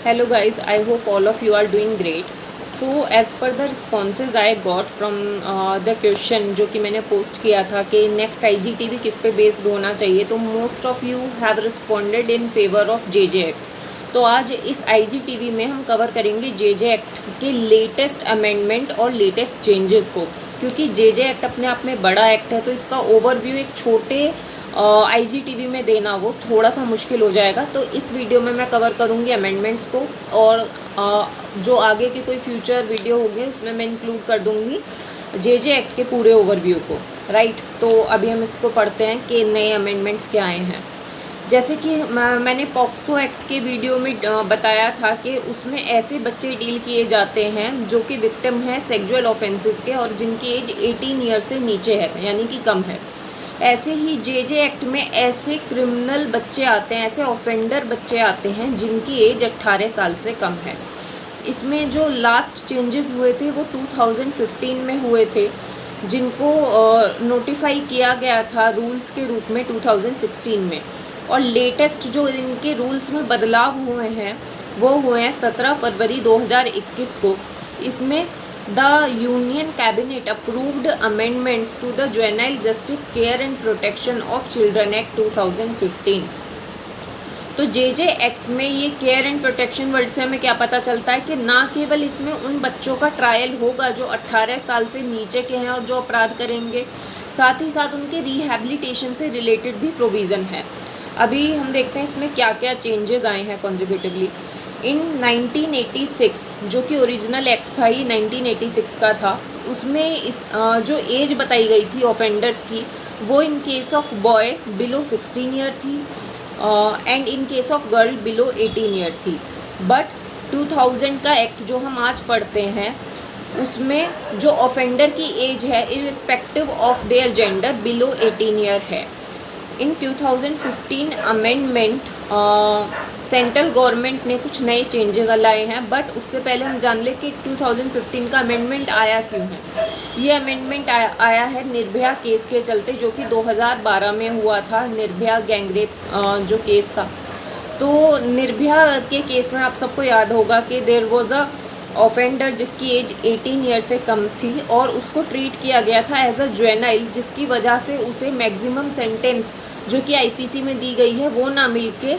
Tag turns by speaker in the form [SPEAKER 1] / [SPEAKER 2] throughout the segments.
[SPEAKER 1] Hello guys, I hope all of you are doing great. So as per the responses I got from the question जो कि मैंने post किया था कि next IGTV किस पे बेस्ड होना चाहिए, तो most of you have responded in favour of JJ act. तो आज इस IGTV में हम कवर करेंगे JJ एक्ट के लेटेस्ट अमेंडमेंट और लेटेस्ट चेंजेस को, क्योंकि JJ एक्ट अपने आप में बड़ा एक्ट है तो इसका ओवरव्यू एक छोटे IGTV में देना वो थोड़ा सा मुश्किल हो जाएगा। तो इस वीडियो में मैं कवर करूँगी अमेंडमेंट्स को, और जो आगे के कोई फ्यूचर वीडियो होंगे उसमें मैं इंक्लूड कर दूँगी JJ एक्ट के पूरे ओवरव्यू को। राइट, तो अभी हम इसको पढ़ते हैं कि नए अमेंडमेंट्स क्या आए हैं। जैसे कि मैंने पॉक्सो एक्ट के वीडियो में बताया था कि उसमें ऐसे बच्चे डील किए जाते हैं जो कि विक्टिम हैं सेक्सुअल ऑफेंसेस के और जिनकी एज 18 ईयर से नीचे है, यानी कि कम है। ऐसे ही JJ एक्ट में ऐसे क्रिमिनल बच्चे आते हैं, ऐसे ऑफेंडर बच्चे आते हैं जिनकी एज 18 साल से कम है। इसमें जो लास्ट चेंजेस हुए थे वो 2015 में हुए थे, जिनको नोटिफाई किया गया था रूल्स के रूप में 2016 में। और लेटेस्ट जो इनके रूल्स में बदलाव हुए हैं वो हुए हैं 17 फरवरी 2021 को। इसमें the union cabinet approved amendments to the juvenile justice care and protection of children act 2015। तो JJ एक्ट में ये केयर एंड प्रोटेक्शन वर्ड से हमें क्या पता चलता है कि ना केवल इसमें उन बच्चों का ट्रायल होगा जो 18 साल से नीचे के हैं और जो अपराध करेंगे, साथ ही साथ उनके रिहैबिलिटेशन से रिलेटेड भी प्रोविज़न है। अभी हम देखते हैं इसमें क्या क्या चेंजेस आए हैं कॉन्जिक्यूटिवली। इन 1986 जो कि ओरिजिनल एक्ट था, ये 1986 का था, उसमें इस जो एज बताई गई थी ऑफेंडर्स की वो in case of boy below 16 year थी and in case of girl below 18 year थी। बट 2000 का एक्ट जो हम आज पढ़ते हैं उसमें जो ऑफेंडर की एज है irrespective of their gender below 18 year है। इन 2015 अमेंडमेंट सेंट्रल गवर्नमेंट ने कुछ नए चेंजेस लाए हैं, बट उससे पहले हम जान लें कि 2015 का अमेंडमेंट आया क्यों है। ये अमेंडमेंट आया है निर्भया केस के चलते, जो कि 2012 में हुआ था, निर्भया गैंगरेप जो केस था। तो निर्भया के केस में आप सबको याद होगा कि देयर वॉज अ ऑफेंडर जिसकी एज 18 ईयर से कम थी और उसको ट्रीट किया गया था एज अ जुवेनाइल, जिसकी वजह से उसे मैक्सिमम सेंटेंस जो कि IPC में दी गई है वो ना मिल के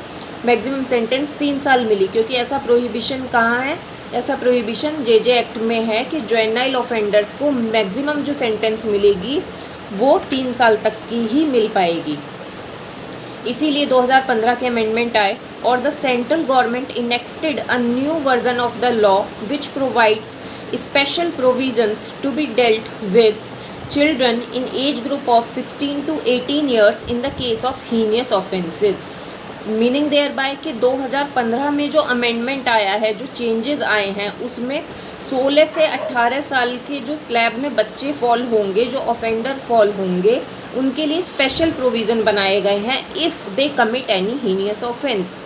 [SPEAKER 1] मैक्सिमम सेंटेंस 3 साल मिली, क्योंकि ऐसा प्रोहिबिशन कहाँ है, ऐसा प्रोहिबिशन JJ एक्ट में है कि जुवेनाइल ऑफेंडर्स को मैक्सिमम जो सेंटेंस मिलेगी वो 3 साल तक की ही मिल पाएगी। इसीलिए 2015 के अमेंडमेंट आए और the central government enacted a new version of the law which provides special provisions to be dealt with children in age group of 16 to 18 years in the case of heinous offenses। Meaning thereby कि 2015 में जो amendment आया है, जो changes आए हैं, उसमें 16 से 18 साल के जो स्लैब में बच्चे फॉल होंगे, जो ऑफेंडर फॉल होंगे, उनके लिए स्पेशल प्रोविज़न बनाए गए हैं if they commit any heinous offence.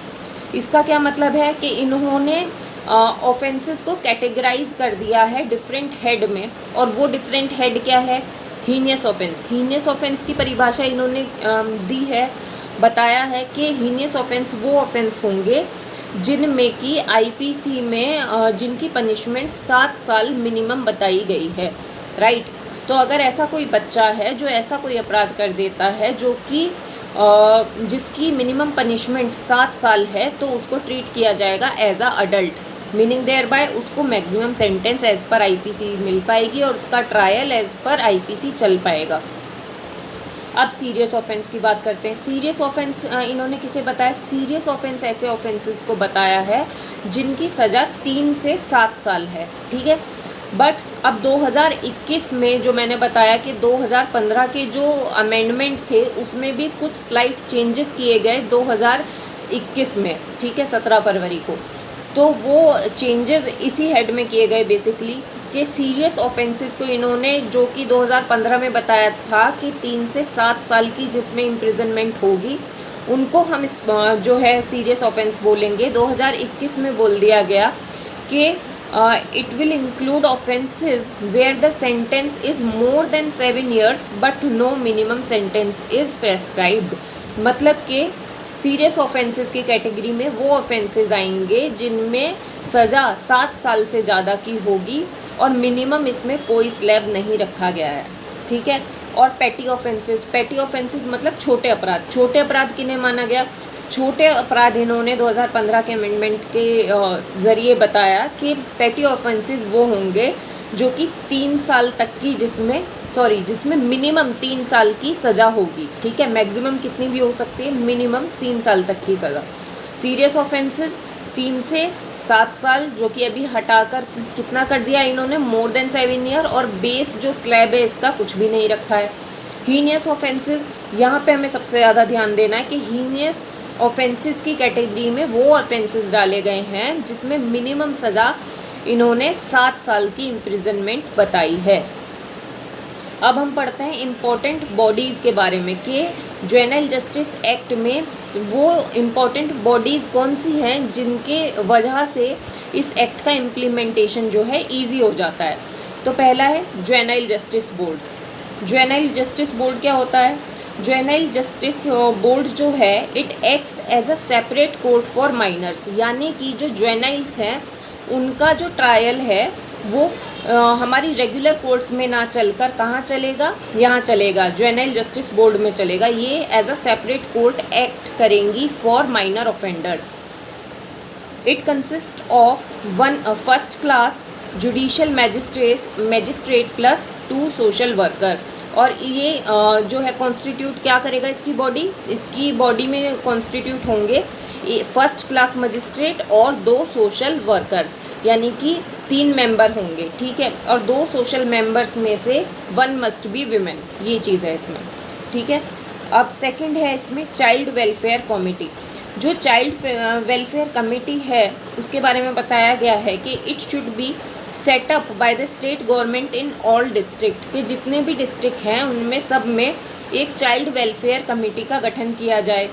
[SPEAKER 1] इसका क्या मतलब है कि इन्होंने ऑफेंसेस को कैटेगराइज कर दिया है डिफरेंट हेड में, और वो डिफरेंट हेड क्या है, हीनियस ऑफेंस। हीनियस ऑफेंस की परिभाषा इन्होंने दी है, बताया है कि हीनियस ऑफेंस वो ऑफेंस होंगे जिनमें कि IPC में जिनकी पनिशमेंट 7 साल मिनिमम बताई गई है। राइट, तो अगर ऐसा कोई बच्चा है जो ऐसा कोई अपराध कर देता है जो कि जिसकी मिनिमम पनिशमेंट 7 साल है, तो उसको ट्रीट किया जाएगा as a adult. Meaning thereby उसको maximum sentence as per IPC मिल पाएगी और उसका ट्रायल एज पर IPC चल पाएगा। अब सीरियस ऑफेंस की बात करते हैं। सीरियस ऑफेंस इन्होंने किसे बताया, सीरियस ऑफेंस ऐसे ऑफेंसेस को बताया है जिनकी सज़ा 3 से 7 साल है। ठीक है, बट अब 2021 में जो मैंने बताया कि 2015 के जो अमेंडमेंट थे उसमें भी कुछ स्लाइट चेंजेस किए गए 2021 में। ठीक है, 17 फरवरी को। तो वो चेंजेस इसी हेड में किए गए बेसिकली कि सीरियस ऑफेंसेस को इन्होंने, जो कि 2015 में बताया था कि 3 से 7 साल की जिसमें इम्प्रिजनमेंट होगी, उनको हम इस जो है सीरियस ऑफेंस बोलेंगे। 2021 में बोल दिया गया कि it will include offences where the sentence is more than 7 years but no minimum sentence is prescribed. मतलब कि सीरियस ऑफेंसेस की कैटेगरी में वो ऑफेंसेस आएंगे जिनमें सज़ा 7 साल से ज़्यादा की होगी और मिनिमम इसमें कोई स्लैब नहीं रखा गया है, ठीक है। और पेटी ऑफेंसेस मतलब छोटे अपराध किन्हें माना गया? छोटे अपराध इन्होंने 2015 के अमेंडमेंट के ज़रिए बताया कि पेटी ऑफेंसेस वो होंगे जो कि 3 साल तक की जिसमें मिनिमम 3 साल की सज़ा होगी, ठीक है। मैक्सिमम कितनी भी हो सकती है, मिनिमम 3 साल तक की सज़ा। सीरियस ऑफेंसेस 3 से 7 साल, जो कि अभी हटाकर कितना कर दिया इन्होंने, मोर देन 7 ईयर, और बेस जो स्लैब है इसका कुछ भी नहीं रखा है। हीनियस ऑफेंसेस, यहाँ पे हमें सबसे ज़्यादा ध्यान देना है कि हीनियस ऑफेंसेस की कैटेगरी में वो ऑफेंसेस डाले गए हैं जिसमें मिनिमम सज़ा इन्होंने 7 साल की इम्प्रिजनमेंट बताई है। अब हम पढ़ते हैं इम्पोर्टेंट बॉडीज़ के बारे में कि जुवेनाइल जस्टिस एक्ट में वो इम्पोर्टेंट बॉडीज़ कौन सी हैं जिनके वजह से इस एक्ट का इम्प्लीमेंटेशन जो है ईजी हो जाता है। तो पहला है juvenile justice board. Juvenile justice board क्या होता है? जुवेनाइल जस्टिस बोर्ड जो है it acts as a separate court for minors, यानी कि जो जुवेनाइल्स हैं उनका जो ट्रायल है वो हमारी रेगुलर कोर्ट्स में ना चलकर कहाँ चलेगा? यहाँ चलेगा, जुवेनाइल जस्टिस बोर्ड में चलेगा। ये as a separate court act करेंगी for minor offenders. It consist of 1 first class judicial magistrate plus 2 social worker. और ये जो है कॉन्स्टिट्यूट क्या करेगा इसकी बॉडी में कॉन्स्टिट्यूट होंगे फर्स्ट क्लास मजिस्ट्रेट और 2 सोशल वर्कर्स, यानी कि 3 मेंबर होंगे, ठीक है। और 2 सोशल मेंबर्स में से 1 मस्ट बी विमेन, ये चीज़ है इसमें, ठीक है। अब सेकंड है इसमें चाइल्ड वेलफेयर कमेटी। जो चाइल्ड वेलफेयर कमेटी है उसके बारे में बताया गया है कि it should be set up by the state government in all district, के जितने भी डिस्ट्रिक्ट हैं उनमें सब में एक चाइल्ड वेलफेयर कमेटी का गठन किया जाए,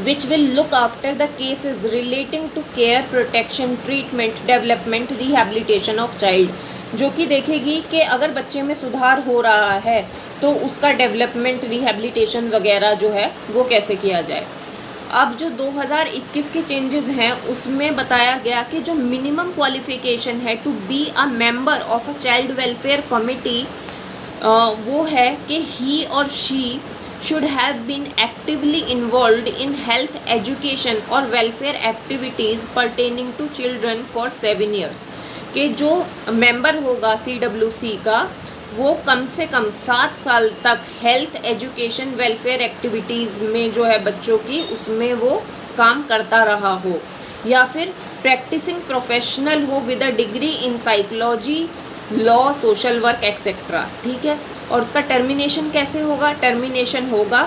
[SPEAKER 1] which will look after the cases relating to care, protection, treatment, development, rehabilitation of child, जो कि देखेगी कि अगर बच्चे में सुधार हो रहा है तो उसका डेवलपमेंट, रिहैबिलिटेशन वगैरह जो है वो कैसे किया जाए। अब जो 2021 के चेंजेस हैं उसमें बताया गया कि जो मिनिमम क्वालिफिकेशन है to be a member of a child welfare committee वो है कि ही और she should have been actively involved in health, education और welfare activities pertaining to children for 7 years, कि जो मेंबर होगा CWC का वो कम से कम 7 साल तक हेल्थ, एजुकेशन, वेलफेयर एक्टिविटीज़ में जो है बच्चों की उसमें वो काम करता रहा हो, या फिर प्रैक्टिसिंग प्रोफेशनल हो with a degree in psychology, law, social work etcetera, ठीक है। और उसका टर्मिनेशन कैसे होगा? टर्मिनेशन होगा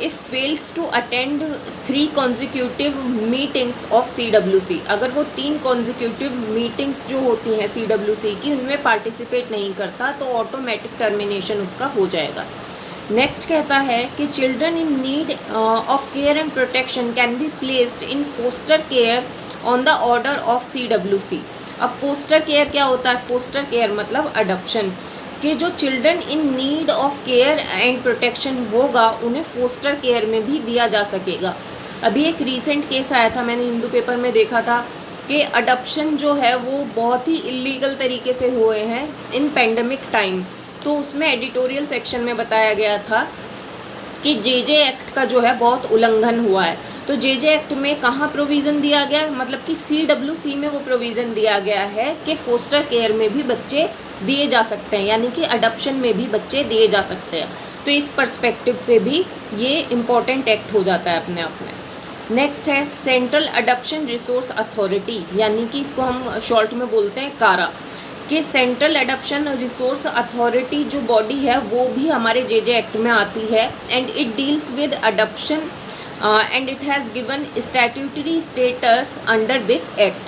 [SPEAKER 1] if fails to attend 3 consecutive meetings of CWC, अगर वो 3 कॉन्जिक्यूटिव मीटिंग्स जो होती हैं CWC की उनमें पार्टिसिपेट नहीं करता तो ऑटोमेटिक टर्मिनेशन उसका हो जाएगा। नेक्स्ट कहता है कि children in need of care and protection can be placed in foster care on the order of CWC। अब फोस्टर केयर क्या होता है? फोस्टर केयर मतलब अडॉप्शन, कि जो children in need of care and protection होगा उन्हें फोस्टर केयर में भी दिया जा सकेगा। अभी एक रीसेंट केस आया था, मैंने हिंदू पेपर में देखा था कि अडॉप्शन जो है वो बहुत ही इलीगल तरीके से हुए हैं इन पेंडेमिक टाइम। तो उसमें एडिटोरियल सेक्शन में बताया गया था कि JJ एक्ट का जो है बहुत उल्लंघन हुआ है। तो JJ एक्ट में कहाँ प्रोविज़न दिया गया, मतलब कि CWC में वो प्रोविज़न दिया गया है कि फोस्टर केयर में भी बच्चे दिए जा सकते हैं, यानी कि अडॉप्शन में भी बच्चे दिए जा सकते हैं। तो इस पर्सपेक्टिव से भी ये इम्पॉर्टेंट एक्ट हो जाता है अपने आप में। नेक्स्ट है सेंट्रल अडॉप्शन रिसोर्स अथॉरिटी, यानी कि इसको हम शॉर्ट में बोलते हैं कारा, कि सेंट्रल अडॉप्शन रिसोर्स अथॉरिटी जो बॉडी है वो भी हमारे JJ एक्ट में आती है and it deals with adoption and it has given statutory status under this act.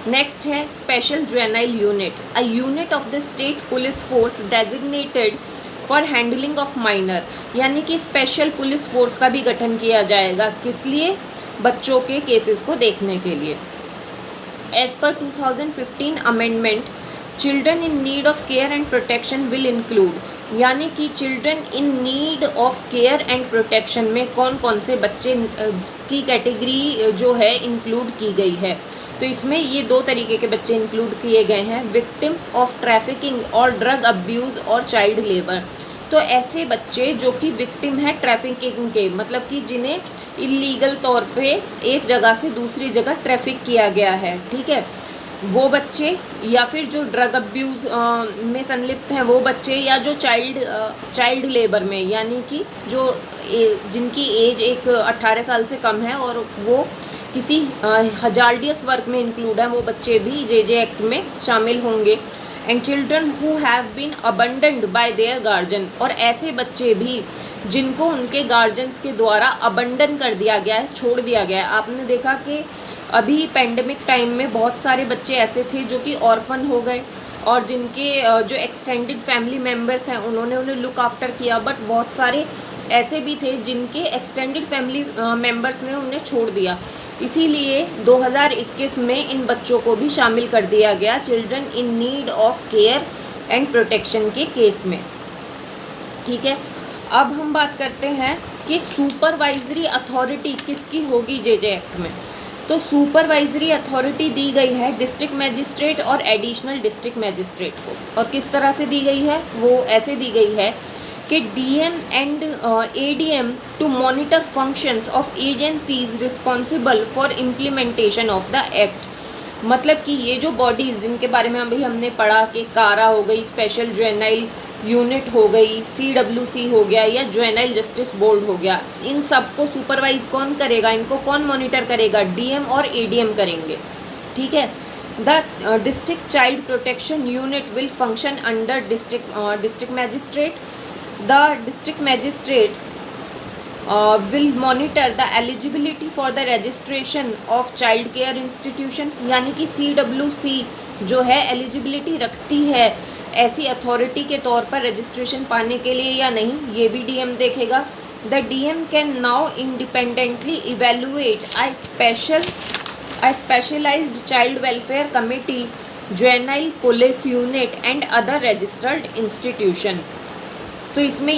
[SPEAKER 1] Next है special juvenile unit, a unit of the state police force designated for handling of minor, यानी कि special police force का भी गठन किया जाएगा, किस लिए? बच्चों के केसेस को देखने के लिए। As per 2015 amendment, children in need of care and protection will include, यानी कि children in need of care and protection में कौन कौन से बच्चे की कैटेगरी जो है इंक्लूड की गई है। तो इसमें ये 2 तरीके के बच्चे इंक्लूड किए गए हैं, विक्टिम्स ऑफ ट्रैफिकिंग और ड्रग अब्यूज़ और चाइल्ड लेबर। तो ऐसे बच्चे जो कि विक्टिम हैं ट्रैफिकिंग के, मतलब कि जिन्हें इलीगल तौर पे एक जगह से दूसरी जगह ट्रैफिक किया गया है, ठीक है, वो बच्चे, या फिर जो ड्रग अब्यूज़ में संलिप्त हैं वो बच्चे, या जो चाइल्ड लेबर में, यानी कि जो जिनकी एज एक 18 साल से कम है और वो किसी हजार्डियस वर्क में इंक्लूड है, वो बच्चे भी जे एक्ट में शामिल होंगे। And children who have been abandoned by their guardian, और ऐसे बच्चे भी जिनको उनके गार्जियंस के द्वारा अबंडन कर दिया गया है, छोड़ दिया गया है। आपने देखा कि अभी पेंडेमिक टाइम में बहुत सारे बच्चे ऐसे थे जो कि ऑर्फन हो गए, और जिनके जो एक्सटेंडेड फैमिली मेम्बर्स हैं उन्होंने उन्हें लुक आफ्टर किया, बट बहुत सारे ऐसे भी थे जिनके एक्सटेंडेड फैमिली मेम्बर्स ने उन्हें छोड़ दिया। इसीलिए 2021 में इन बच्चों को भी शामिल कर दिया गया children in need of care and protection के केस में, ठीक है। अब हम बात करते हैं कि सुपरवाइजरी अथॉरिटी किसकी होगी जे एक्ट में। तो सुपरवाइजरी अथॉरिटी दी गई है डिस्ट्रिक्ट मैजिस्ट्रेट और एडिशनल डिस्ट्रिक्ट मैजिस्ट्रेट को, और किस तरह से दी गई है, वो ऐसे दी गई है कि DM and ADM to monitor functions of agencies responsible for implementation of the act. मतलब कि ये जो बॉडीज़ जिनके बारे में अभी हमने पढ़ा कि कारा हो गई, स्पेशल जुवेनाइल यूनिट हो गई, CWC हो गया, या जुवेनाइल जस्टिस बोर्ड हो गया, इन सब को सुपरवाइज कौन करेगा, इनको कौन मॉनिटर करेगा, डीएम और एडीएम करेंगे, ठीक है। The district child protection unit will function under district magistrate. The district magistrate will monitor the eligibility for the registration of child care institution, यानी कि CWC जो है एलिजिबिलिटी रखती है ऐसी अथॉरिटी के तौर पर रजिस्ट्रेशन पाने के लिए या नहीं, ये भी डीएम देखेगा। The DM can now independently evaluate a specialized child welfare committee, juvenile police unit and other registered institution। तो इसमें